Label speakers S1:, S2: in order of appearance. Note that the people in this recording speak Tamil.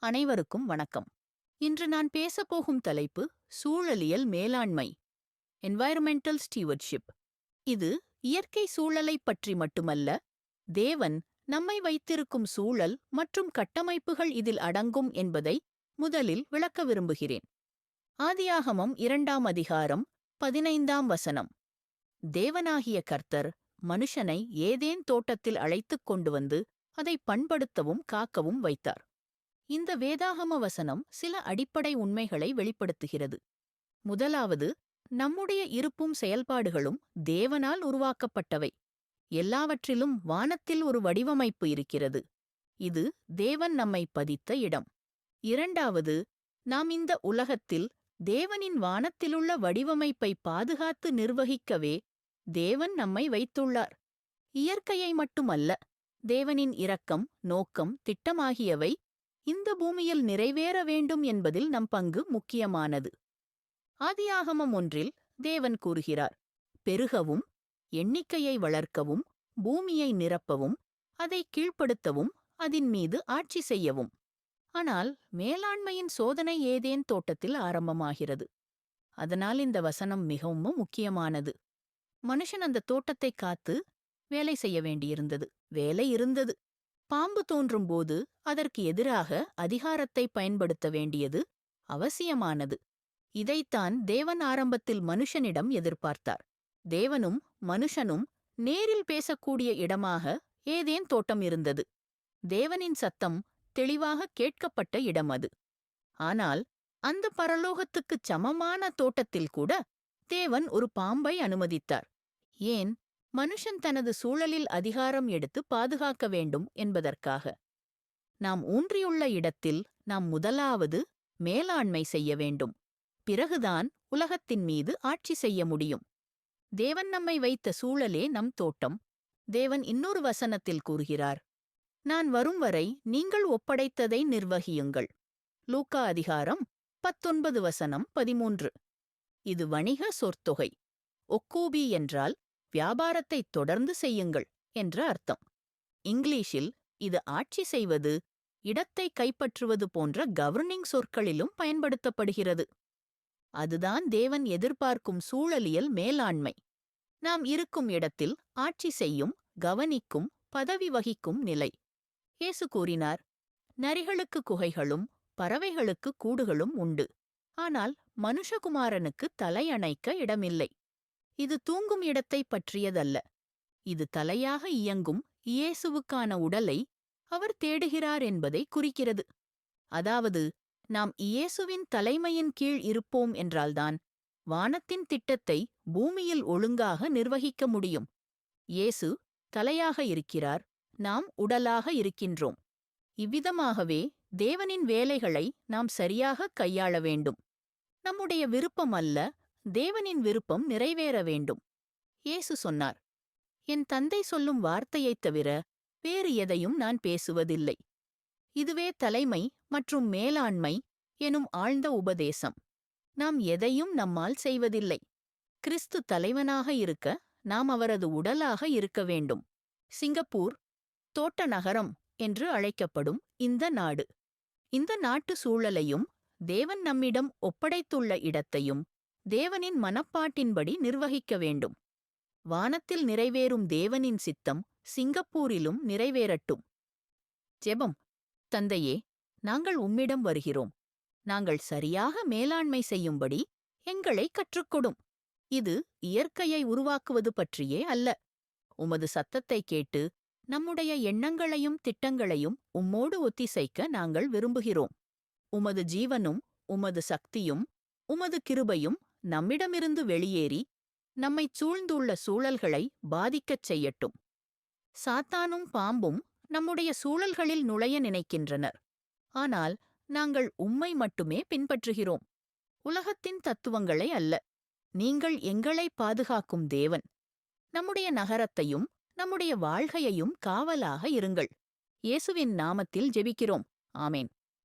S1: அனைவருக்கும் வணக்கம். இன்று நான் பேசப்போகும் தலைப்பு சூழலியல் மேலாண்மை, என்வாயர்மெண்டல் ஸ்டீவர்ட்ஷிப். இது இயற்கை சூழலைப் பற்றி மட்டுமல்ல, தேவன் நம்மை வைத்திருக்கும் சூழல் மற்றும் கட்டமைப்புகள் இதில் அடங்கும் என்பதை முதலில் விளக்க விரும்புகிறேன். ஆதியாகமம் 2ஆம் அதிகாரம் 15ஆம் வசனம். தேவனாகிய கர்த்தர் மனுஷனை ஏதேன் தோட்டத்தில் அழைத்துக் கொண்டு வந்து அதை பண்படுத்தவும் காக்கவும் வைத்தார். இந்த வேதாகம வசனம் சில அடிப்படை உண்மைகளை வெளிப்படுத்துகிறது. முதலாவது, நம்முடைய இருப்பும் செயல்பாடுகளும் தேவனால் உருவாக்கப்பட்டவை. எல்லாவற்றிலும் வானத்தில் ஒரு வடிவமைப்பு இருக்கிறது. இது தேவன் நம்மை பதித்த இடம். இரண்டாவது, நாம் இந்த உலகத்தில் தேவனின் வானத்திலுள்ள வடிவமைப்பை பாதுகாத்து நிர்வகிக்கவே தேவன் நம்மை வைத்துள்ளார். இயற்கையை மட்டுமல்ல, தேவனின் இரக்கம், நோக்கம், திட்டமாகியவை இந்த பூமியில் நிறைவேற வேண்டும் என்பதில் நம் பங்கு முக்கியமானது. ஆதியாகமம் 1 தேவன் கூறுகிறார், பெருகவும், எண்ணிக்கையை வளர்க்கவும், பூமியை நிரப்பவும், அதை கீழ்ப்படுத்தவும், அதின் மீது ஆட்சி செய்யவும். ஆனால் மேலாண்மையின் சோதனை ஏதேன் தோட்டத்தில் ஆரம்பமாகிறது. அதனால் இந்த வசனம் மிகவும் முக்கியமானது. மனுஷன் அந்த தோட்டத்தை காத்து வேலை செய்ய வேண்டியிருந்தது. வேலை இருந்தது. பாம்பு தோன்றும்போது அதற்கு எதிராக அதிகாரத்தை பயன்படுத்த வேண்டியது அவசியமானது. இதைத்தான் தேவன் ஆரம்பத்தில் மனுஷனிடம் எதிர்பார்த்தார். தேவனும் மனுஷனும் நேரில் பேசக்கூடிய இடமாக ஏதேன் தோட்டம் இருந்தது. தேவனின் சத்தம் தெளிவாக கேட்கப்பட்ட இடம் அது. ஆனால் அந்த பரலோகத்துக்குச் சமமான தோட்டத்தில் கூட தேவன் ஒரு பாம்பை அனுமதித்தார். ஏன்? மனுஷன் தனது சூழலில் அதிகாரம் எடுத்து பாதுகாக்க வேண்டும் என்பதற்காக. நாம் ஊன்றியுள்ள இடத்தில் நாம் முதலாவது மேலாண்மை செய்ய வேண்டும். பிறகுதான் உலகத்தின் மீது ஆட்சி செய்ய முடியும். தேவன் நம்மை வைத்த சூழலே நம் தோட்டம். தேவன் இன்னொரு வசனத்தில் கூறுகிறார், நான் வரும் வரை நீங்கள் ஒப்படைத்ததை நிர்வகியுங்கள். லூக்கா அதிகாரம் 19 வசனம் 13. இது வணிக சொற்தொகை. ஒக்கூபி என்றால் வியாபாரத்தை தொடர்ந்து செய்யுங்கள் என்ற அர்த்தம். இங்கிலீஷில் இது ஆட்சி செய்வது, இடத்தை கைப்பற்றுவது போன்ற கவர்னிங் சொற்களிலும் பயன்படுத்தப்படுகிறது. அதுதான் தேவன் எதிர்பார்க்கும் சூழலியல் மேலாண்மை. நாம் இருக்கும் இடத்தில் ஆட்சி செய்யும், கவனிக்கும், பதவி வகிக்கும் நிலை. இயேசு கூறினார், நரிகளுக்கு குகைகளும் பறவைகளுக்கு கூடுகளும் உண்டு, ஆனால் மனுஷகுமாரனுக்கு தலையணைக்க இடமில்லை. இது தூங்கும் இடத்தை பற்றியதல்ல. இது தலையாக இயங்கும் இயேசுவுக்கான உடலை அவர் தேடுகிறார் என்பதை குறிக்கிறது. அதாவது, நாம் இயேசுவின் தலைமையின் கீழ் இருப்போம் என்றால்தான் வானத்தின் திட்டத்தை பூமியில் ஒழுங்காக நிர்வகிக்க முடியும். இயேசு தலையாக இருக்கிறார், நாம் உடலாக இருக்கின்றோம். இவ்விதமாகவே தேவனின் வேலைகளை நாம் சரியாக கையாள வேண்டும். நம்முடைய விருப்பம் அல்ல, தேவனின் விருப்பம் நிறைவேற வேண்டும். இயேசு சொன்னார், என் தந்தை சொல்லும் வார்த்தையைத் தவிர வேறு எதையும் நான் பேசுவதில்லை. இதுவே தலைமை மற்றும் மேலாண்மை எனும் ஆழ்ந்த உபதேசம். நாம் எதையும் நம்மால் செய்வதில்லை. கிறிஸ்து தலைவனாக இருக்க நாம் அவரது உடலாக இருக்க வேண்டும். சிங்கப்பூர் தோட்ட நகரம் என்று அழைக்கப்படும் இந்த நாடு, இந்த நாட்டு சூழலையும் தேவன் நம்மிடம் ஒப்படைத்துள்ள இடத்தையும் தேவனின் மனப்பாட்டின்படி நிர்வகிக்க வேண்டும். வானத்தில் நிறைவேறும் தேவனின் சித்தம் சிங்கப்பூரிலும் நிறைவேறட்டும். ஜெபம். தந்தையே, நாங்கள் உம்மிடம் வருகிறோம். நாங்கள் சரியாக மேலாண்மை செய்யும்படி எங்களை கற்றுக்கொடும். இது இயற்கையை உருவாக்குவது பற்றியே அல்ல. உமது சத்தத்தை கேட்டு நம்முடைய எண்ணங்களையும் திட்டங்களையும் உம்மோடு ஒத்திசைக்க நாங்கள் விரும்புகிறோம். உமது ஜீவனும் உமது சக்தியும் உமது கிருபையும் நம்மிடமிருந்து வெளியேறி நம்மைச் சூழ்ந்துள்ள சூழல்களை பாதிக்கச் செய்யட்டும். சாத்தானும் பாம்பும் நம்முடைய சூழல்களில் நுழைய நினைக்கின்றனர். ஆனால் நாங்கள் உம்மை மட்டுமே பின்பற்றுகிறோம், உலகத்தின் தத்துவங்களை அல்ல. நீங்கள் எங்களை பாதுகாக்கும் தேவன். நம்முடைய நகரத்தையும் நம்முடைய வாழ்க்கையையும் காவலாக இருங்கள். இயேசுவின் நாமத்தில் ஜெபிக்கிறோம். ஆமேன்.